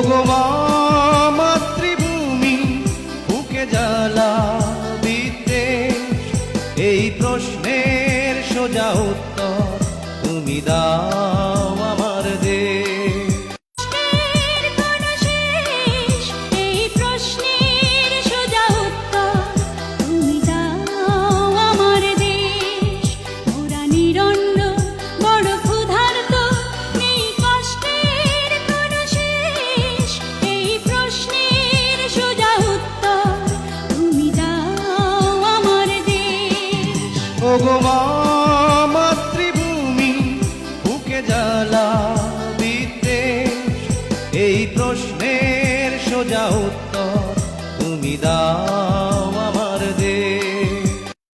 ওগো মা মাতৃভূমি বুকে জ্বালা বিদ্বেষ, এই প্রশ্নের সোজা উত্তর তুমি দাও আমার দেশ। এই প্রশ্নের সোজা উত্তর তুমি দাও আমার দেশ। মোরা নিরন্ন বড় ক্ষুধার্ত, নেই কষ্টের কোনো শেষ। এই প্রশ্নের সোজা উত্তর তুমি দাও আমার দেশ। ওগো মা